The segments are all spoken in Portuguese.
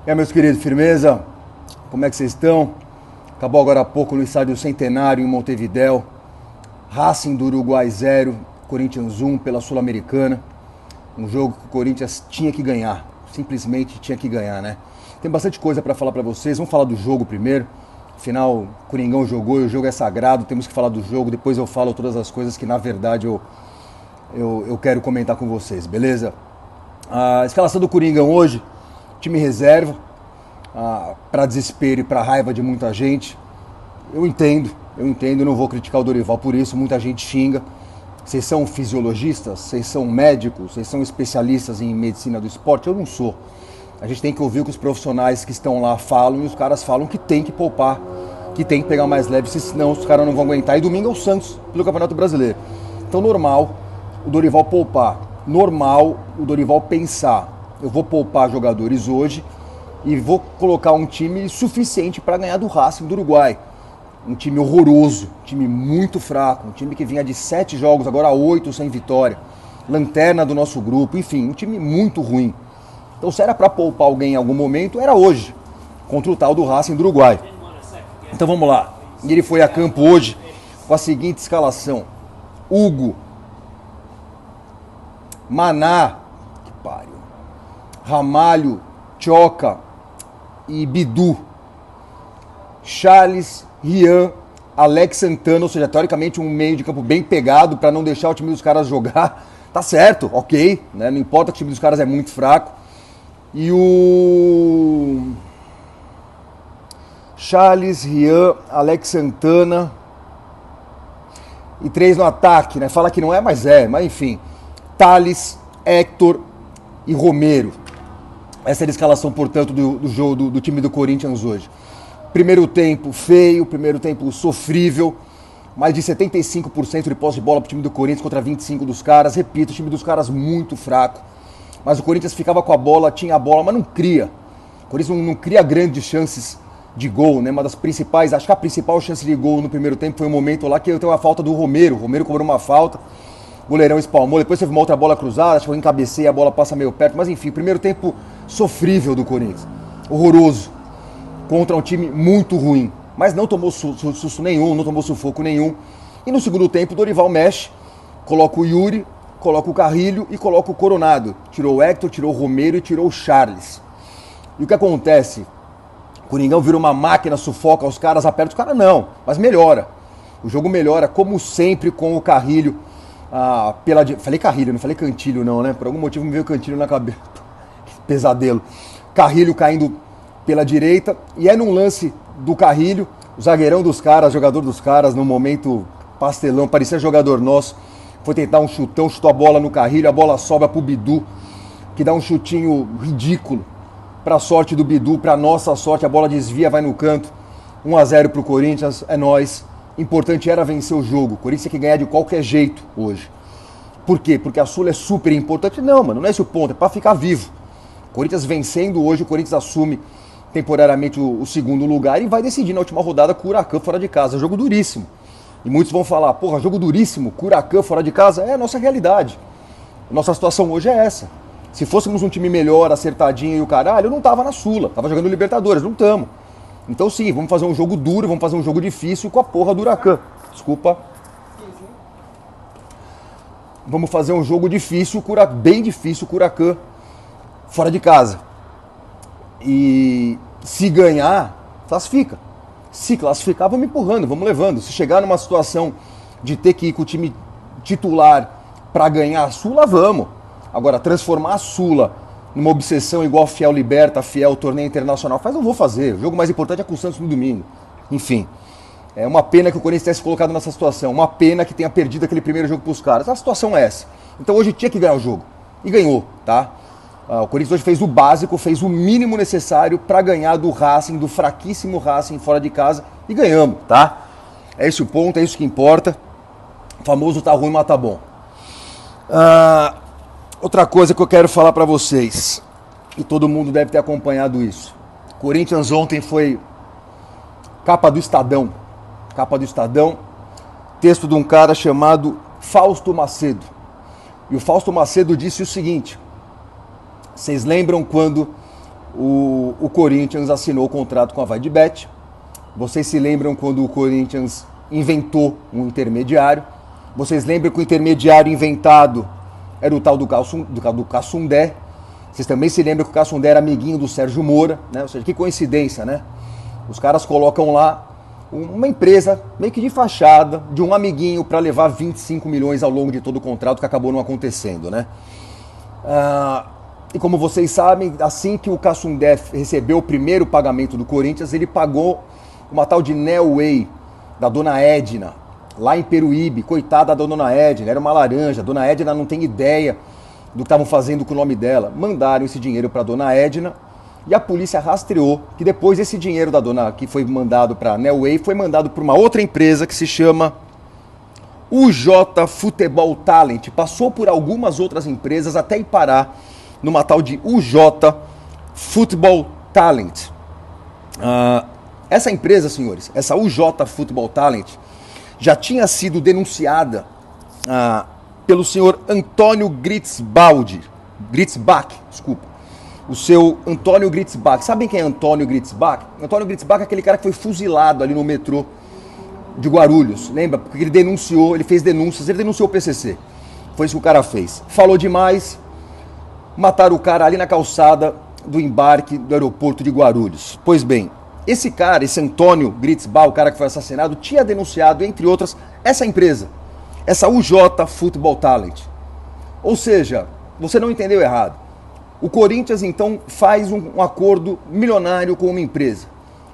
E aí, meus queridos, firmeza? Como é que vocês estão? Acabou agora há pouco no estádio Centenário, em Montevidéu. Racing do Uruguai 0, Corinthians 1 pela Sul-Americana. Um jogo que o Corinthians tinha que ganhar. Simplesmente tinha que ganhar, né? Tem bastante coisa para falar para vocês. Vamos falar do jogo primeiro. Afinal, o Coringão jogou e o jogo é sagrado. Temos que falar do jogo. Depois eu falo todas as coisas que, na verdade, eu quero comentar com vocês, beleza? A escalação do Coringão hoje, time reserva, para desespero e para raiva de muita gente. Eu entendo, não vou criticar o Dorival por isso, muita gente xinga. Vocês são fisiologistas? Vocês são médicos? Vocês são especialistas em medicina do esporte? Eu não sou. A gente tem que ouvir o que os profissionais que estão lá falam, e os caras falam que tem que poupar, que tem que pegar mais leve, senão os caras não vão aguentar. E domingo é o Santos pelo Campeonato Brasileiro. Então normal o Dorival poupar, normal o Dorival pensar, eu vou poupar jogadores hoje e vou colocar um time suficiente para ganhar do Racing do Uruguai. Um time horroroso, um time muito fraco, um time que vinha de 7 jogos, agora 8 sem vitória. Lanterna do nosso grupo, enfim, um time muito ruim. Então se era para poupar alguém em algum momento, era hoje, contra o tal do Racing do Uruguai. Então vamos lá. E ele foi a campo hoje com a seguinte escalação: Hugo, Maná, que pariu, Ramalho, Choca e Bidu. Charles, Rian, Alex Santana, ou seja, teoricamente um meio de campo bem pegado para não deixar o time dos caras jogar. Tá certo, ok, né? Não importa que o time dos caras é muito fraco. E o Charles, Rian, Alex Santana e 3 no ataque, né? Fala que não é, mas enfim. Thales, Héctor e Romero. Essa era a escalação, portanto, do jogo do time do Corinthians hoje. Primeiro tempo feio, primeiro tempo sofrível, mais de 75% de posse de bola para o time do Corinthians contra 25% dos caras. Repito, o time dos caras muito fraco, mas o Corinthians ficava com a bola, tinha a bola, mas não cria. O Corinthians não cria grandes chances de gol, né? Uma das principais, acho que a principal chance de gol no primeiro tempo foi um momento lá que teve uma falta do Romero. O Romero cobrou uma falta, o goleirão espalmou, depois teve uma outra bola cruzada, acho que eu encabecei, a bola passa meio perto, mas enfim, primeiro tempo sofrível do Corinthians, horroroso, contra um time muito ruim, mas não tomou susto nenhum, não tomou sufoco nenhum. E no segundo tempo o Dorival mexe, coloca o Yuri, coloca o Carrilho e coloca o Coronado. Tirou o Héctor, tirou o Romero e tirou o Charles. E o que acontece? O Coringão vira uma máquina, sufoca os caras, aperta os caras, não, mas melhora. O jogo melhora, como sempre, com o Carrilho. Falei Carrilho, não falei Cantilho não, né? Por algum motivo me veio Cantilho na cabeça. Pesadelo. Carrilho caindo pela direita, e é num lance do Carrilho, o zagueirão dos caras, jogador dos caras, num momento pastelão, parecia jogador nosso, foi tentar um chutão, chutou a bola no Carrilho, a bola sobra pro Bidu, que dá um chutinho ridículo, pra sorte do Bidu, pra nossa sorte, a bola desvia, vai no canto, 1-0 pro Corinthians, é nóis. Importante era vencer o jogo, o Corinthians tem que ganhar de qualquer jeito hoje. Por quê? Porque a Sula é super importante? Não, mano, não é esse o ponto, é pra ficar vivo. O Corinthians vencendo hoje, o Corinthians assume temporariamente o segundo lugar e vai decidir na última rodada com o Huracan fora de casa. Jogo duríssimo. E muitos vão falar, porra, jogo duríssimo, com o Huracan fora de casa. É a nossa realidade. Nossa situação hoje é essa. Se fôssemos um time melhor, acertadinho e o caralho, eu não tava na Sula, tava jogando Libertadores, não tamo. Então sim, vamos fazer um jogo duro, vamos fazer um jogo difícil com a porra do Huracan. Desculpa. Vamos fazer um jogo difícil, bem difícil com o Huracan fora de casa. E se ganhar, classifica. Se classificar, vamos empurrando, vamos levando. Se chegar numa situação de ter que ir com o time titular para ganhar a Sula, vamos. Agora, transformar a Sula numa obsessão igual a Fiel Liberta, Fiel Torneio Internacional, não vou fazer. O jogo mais importante é com o Santos no domingo. Enfim, é uma pena que o Corinthians tenha se colocado nessa situação. Uma pena que tenha perdido aquele primeiro jogo pros caras. A situação é essa. Então hoje tinha que ganhar o jogo. E ganhou, tá? O Corinthians hoje fez o básico, fez o mínimo necessário para ganhar do Racing, do fraquíssimo Racing fora de casa, e ganhamos, tá? É esse o ponto, é isso que importa. O famoso tá ruim, mas tá bom. Outra coisa que eu quero falar para vocês, e todo mundo deve ter acompanhado isso. Corinthians ontem foi capa do Estadão. Capa do Estadão, texto de um cara chamado Fausto Macedo. E o Fausto Macedo disse o seguinte: vocês lembram quando o Corinthians assinou o contrato com a VaiDebet. Vocês se lembram quando o Corinthians inventou um intermediário? Vocês lembram que o intermediário inventado era o tal do Cassundé? Vocês também se lembram que o Cassundé era amiguinho do Sérgio Moura, né? Ou seja, que coincidência, né? Os caras colocam lá uma empresa meio que de fachada, de um amiguinho para levar 25 milhões ao longo de todo o contrato, que acabou não acontecendo, né? E como vocês sabem, assim que o Cassundé recebeu o primeiro pagamento do Corinthians, ele pagou uma tal de Neoway, da dona Edna, lá em Peruíbe. Coitada da dona Edna, era uma laranja. A dona Edna não tem ideia do que estavam fazendo com o nome dela. Mandaram esse dinheiro para a dona Edna e a polícia rastreou que depois esse dinheiro da dona que foi mandado para a Neoway foi mandado para uma outra empresa que se chama UJ Futebol Talent. Passou por algumas outras empresas até ir parar numa tal de UJ Futebol Talent. Essa empresa, senhores, essa UJ Futebol Talent, já tinha sido denunciada pelo senhor Antônio Gritzbach, desculpa. O seu Antônio Gritzbach. Sabem quem é Antônio Gritzbach? Antônio Gritzbach é aquele cara que foi fuzilado ali no metrô de Guarulhos. Lembra? Porque ele denunciou, ele fez denúncias, ele denunciou o PCC. Foi isso que o cara fez. Falou demais, mataram o cara ali na calçada do embarque do aeroporto de Guarulhos. Pois bem, esse cara, esse Antônio Gritzbach, o cara que foi assassinado, tinha denunciado, entre outras, essa empresa, essa UJ Futebol Talent. Ou seja, você não entendeu errado. O Corinthians, então, faz um acordo milionário com uma empresa.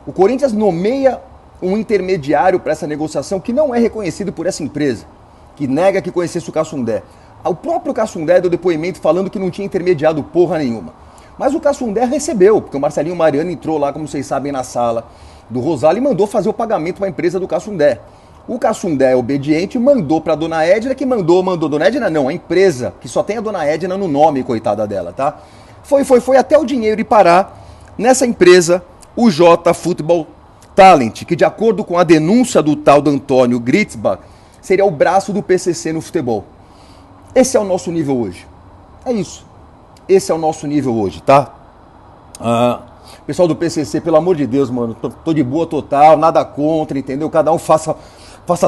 O Corinthians nomeia um intermediário para essa negociação que não é reconhecido por essa empresa, que nega que conhecesse o Cassundé. O próprio Cassundé deu depoimento falando que não tinha intermediado porra nenhuma. Mas o Cassundé recebeu, porque o Marcelinho Mariano entrou lá, como vocês sabem, na sala do Rosário e mandou fazer o pagamento para a empresa do Cassundé. O Cassundé, obediente, mandou para a dona Edna, que mandou. Dona Edna não, a empresa, que só tem a dona Edna no nome, coitada dela, tá? Foi até o dinheiro ir parar nessa empresa, o J Futebol Talent, que de acordo com a denúncia do tal do Antônio Gritzbach, seria o braço do PCC no futebol. Esse é o nosso nível hoje. É isso. Esse é o nosso nível hoje, tá? Pessoal do PCC, pelo amor de Deus, mano, tô de boa total, nada contra, entendeu? Cada um faça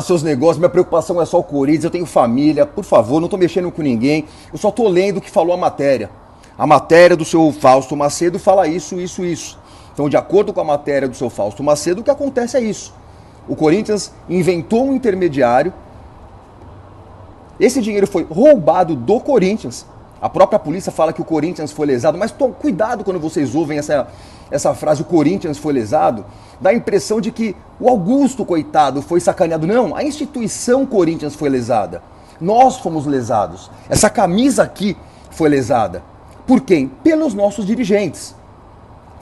seus negócios, minha preocupação é só o Corinthians, eu tenho família, por favor, não tô mexendo com ninguém, eu só tô lendo o que falou a matéria. A matéria do seu Fausto Macedo fala isso. Então, de acordo com a matéria do seu Fausto Macedo, o que acontece é isso. O Corinthians inventou um intermediário, esse dinheiro foi roubado do Corinthians. A própria polícia fala que o Corinthians foi lesado, mas cuidado quando vocês ouvem essa frase, o Corinthians foi lesado, dá a impressão de que o Augusto, coitado, foi sacaneado. Não, a instituição Corinthians foi lesada. Nós fomos lesados. Essa camisa aqui foi lesada. Por quem? Pelos nossos dirigentes.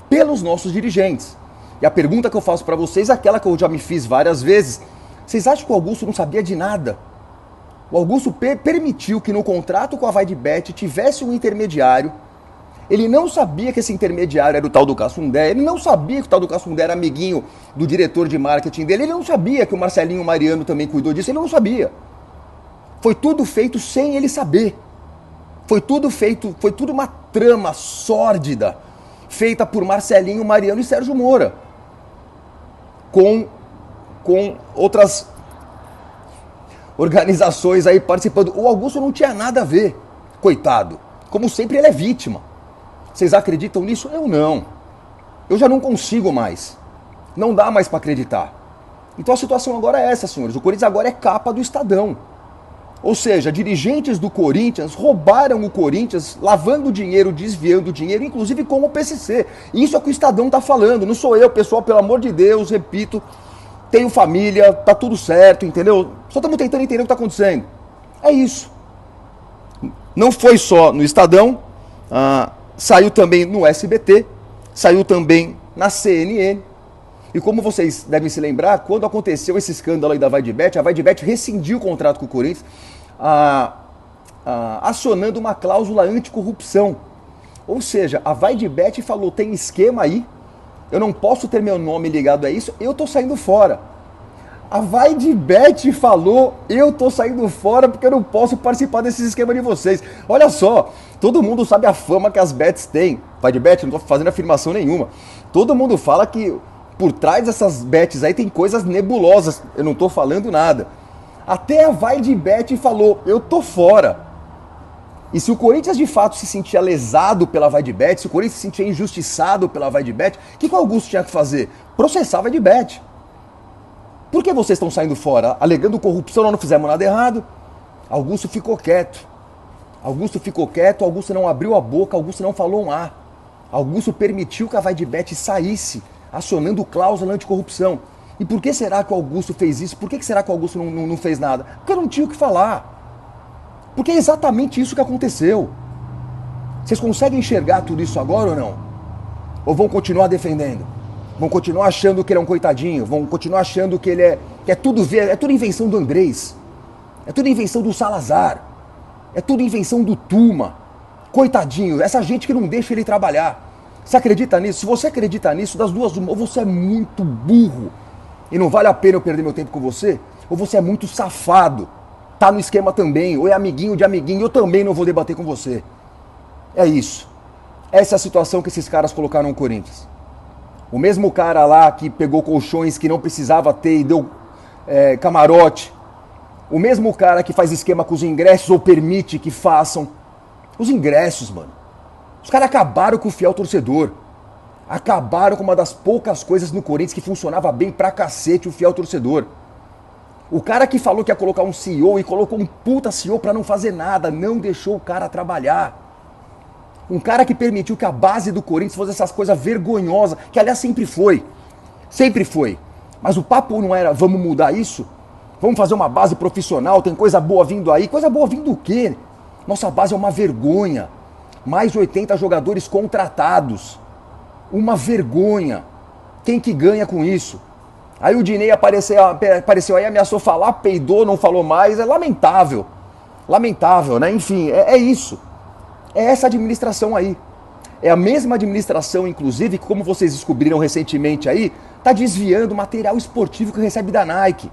Pelos nossos dirigentes. E a pergunta que eu faço para vocês é aquela que eu já me fiz várias vezes. Vocês acham que o Augusto não sabia de nada? O Augusto permitiu que no contrato com a VaiDebet tivesse um intermediário. Ele não sabia que esse intermediário era o tal do Cassundé. Ele não sabia que o tal do Cassundé era amiguinho do diretor de marketing dele. Ele não sabia que o Marcelinho Mariano também cuidou disso. Ele não sabia. Foi tudo feito sem ele saber. Foi tudo uma trama sórdida, feita por Marcelinho Mariano e Sérgio Moura. Com outras organizações aí participando. O Augusto não tinha nada a ver, coitado. Como sempre, ele é vítima. Vocês acreditam nisso? Eu não. Eu já não consigo mais. Não dá mais para acreditar. Então a situação agora é essa, senhores. O Corinthians agora é capa do Estadão. Ou seja, dirigentes do Corinthians roubaram o Corinthians, lavando dinheiro, desviando dinheiro, inclusive com o PCC. Isso é o que o Estadão está falando. Não sou eu, pessoal, pelo amor de Deus, repito. Tenho família, tá tudo certo, entendeu? Só estamos tentando entender o que está acontecendo. É isso. Não foi só no Estadão, saiu também no SBT, saiu também na CNN. E como vocês devem se lembrar, quando aconteceu esse escândalo aí da VaiDebet, a VaiDebet rescindiu o contrato com o Corinthians, acionando uma cláusula anticorrupção. Ou seja, a VaiDebet falou, tem esquema aí, eu não posso ter meu nome ligado a isso, eu estou saindo fora. A Vaidbet falou, eu tô saindo fora porque eu não posso participar desses esquemas de vocês. Olha só, todo mundo sabe a fama que as bets têm. Vaidbet, não tô fazendo afirmação nenhuma. Todo mundo fala que por trás dessas bets aí tem coisas nebulosas. Eu não tô falando nada. Até a Vaidbet falou, eu tô fora. E se o Corinthians de fato se sentia lesado pela Vaidbet, se o Corinthians se sentia injustiçado pela Vaidbet, o que o Augusto tinha que fazer? Processar a Vaidbet. Por que vocês estão saindo fora? Alegando corrupção, nós não fizemos nada errado. Augusto ficou quieto. Augusto não abriu a boca, Augusto não falou um A. Augusto permitiu que a Vaidbet saísse, acionando cláusula anticorrupção. E por que será que o Augusto fez isso? Por que será que o Augusto não fez nada? Porque não tinha o que falar. Porque é exatamente isso que aconteceu. Vocês conseguem enxergar tudo isso agora ou não? Ou vão continuar defendendo? Vão continuar achando que ele é um coitadinho, vão continuar achando que ele é tudo invenção do Andrés, é tudo invenção do Salazar, é tudo invenção do Tuma. Coitadinho, essa gente que não deixa ele trabalhar. Você acredita nisso? Se você acredita nisso, das duas, ou você é muito burro e não vale a pena eu perder meu tempo com você, ou você é muito safado, tá no esquema também, ou é amiguinho de amiguinho, eu também não vou debater com você. É isso. Essa é a situação que esses caras colocaram no Corinthians. O mesmo cara lá que pegou colchões que não precisava ter e deu camarote. O mesmo cara que faz esquema com os ingressos ou permite que façam. Os ingressos, mano. Os caras acabaram com o fiel torcedor. Acabaram com uma das poucas coisas no Corinthians que funcionava bem pra cacete, o fiel torcedor. O cara que falou que ia colocar um CEO e colocou um puta CEO pra não fazer nada, não deixou o cara trabalhar. Um cara que permitiu que a base do Corinthians fosse essas coisas vergonhosas, que aliás sempre foi. Sempre foi. Mas o papo não era, vamos mudar isso? Vamos fazer uma base profissional, tem coisa boa vindo aí. Coisa boa vindo do quê? Nossa base é uma vergonha. Mais de 80 jogadores contratados. Uma vergonha. Quem que ganha com isso? Aí o Dinei apareceu aí, ameaçou falar, peidou, não falou mais. É lamentável. Lamentável, né? Enfim, é isso. É essa administração aí. É a mesma administração, inclusive, que como vocês descobriram recentemente aí, tá desviando material esportivo que recebe da Nike.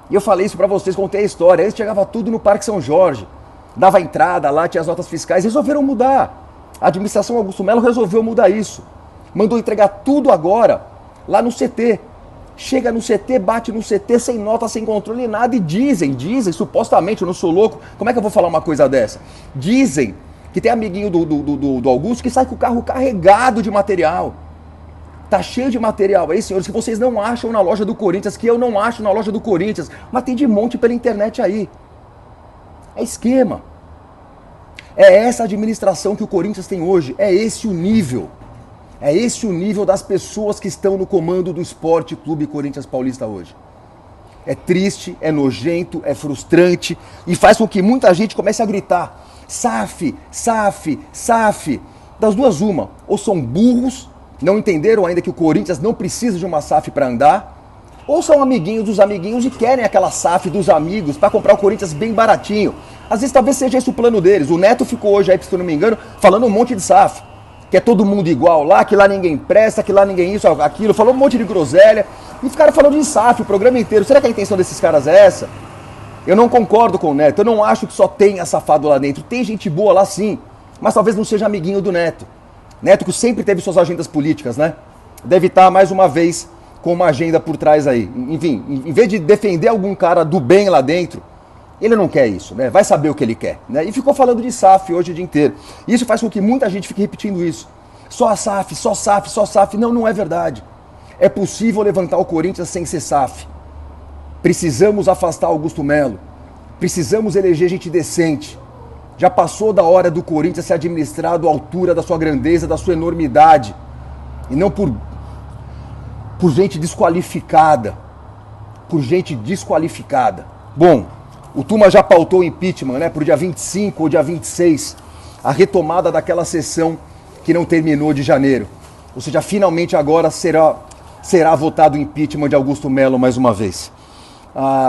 E eu falei isso pra vocês, contei a história. Eles chegavam tudo no Parque São Jorge. Dava entrada lá, tinha as notas fiscais, resolveram mudar. A administração Augusto Melo resolveu mudar isso. Mandou entregar tudo agora, lá no CT. Chega no CT, bate no CT, sem nota, sem controle, nada. E dizem, supostamente, eu não sou louco, como é que eu vou falar uma coisa dessa? Dizem que tem amiguinho do Augusto que sai com o carro carregado de material. Tá cheio de material aí, senhores, que vocês não acham na loja do Corinthians, que eu não acho na loja do Corinthians, mas tem de monte pela internet aí. É esquema. É essa administração que o Corinthians tem hoje, é esse o nível. É esse o nível das pessoas que estão no comando do Esporte Clube Corinthians Paulista hoje. É triste, é nojento, é frustrante e faz com que muita gente comece a gritar SAF, SAF, SAF. Das duas uma, ou são burros, não entenderam ainda que o Corinthians não precisa de uma SAF para andar, ou são amiguinhos dos amiguinhos e querem aquela SAF dos amigos para comprar o Corinthians bem baratinho. Às vezes talvez seja esse o plano deles. O Neto ficou hoje aí, se eu não me engano, falando um monte de SAF. Que é todo mundo igual lá, que lá ninguém presta, que lá ninguém isso, aquilo. Falou um monte de groselha e ficaram falando de SAF o programa inteiro. Será que a intenção desses caras é essa? Eu não concordo com o Neto, eu não acho que só tenha safado lá dentro. Tem gente boa lá sim, mas talvez não seja amiguinho do Neto. Neto que sempre teve suas agendas políticas, né? Deve estar mais uma vez com uma agenda por trás aí. Enfim, em vez de defender algum cara do bem lá dentro, ele não quer isso, né? Vai saber o que ele quer, né? E ficou falando de SAF hoje o dia inteiro. E isso faz com que muita gente fique repetindo isso. Só a SAF, só SAF, só SAF. Não, não é verdade. É possível levantar o Corinthians sem ser SAF. Precisamos afastar Augusto Melo. Precisamos eleger gente decente. Já passou da hora do Corinthians ser administrado à altura da sua grandeza, da sua enormidade. E não por gente desqualificada. Por gente desqualificada. Bom, o Tuma já pautou o impeachment, né, para o dia 25 ou dia 26. A retomada daquela sessão que não terminou de janeiro. Ou seja, finalmente agora será votado o impeachment de Augusto Melo mais uma vez.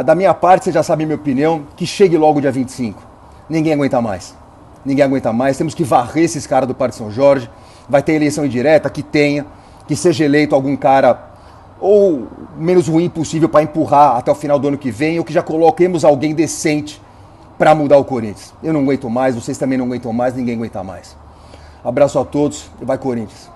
Da minha parte, você já sabe a minha opinião, que chegue logo dia 25. Ninguém aguenta mais. Ninguém aguenta mais. Temos que varrer esses caras do Parque São Jorge. Vai ter eleição indireta, que tenha. Que seja eleito algum cara ou menos ruim possível para empurrar até o final do ano que vem, ou que já coloquemos alguém decente para mudar o Corinthians. Eu não aguento mais, vocês também não aguentam mais, ninguém aguenta mais. Abraço a todos e vai Corinthians.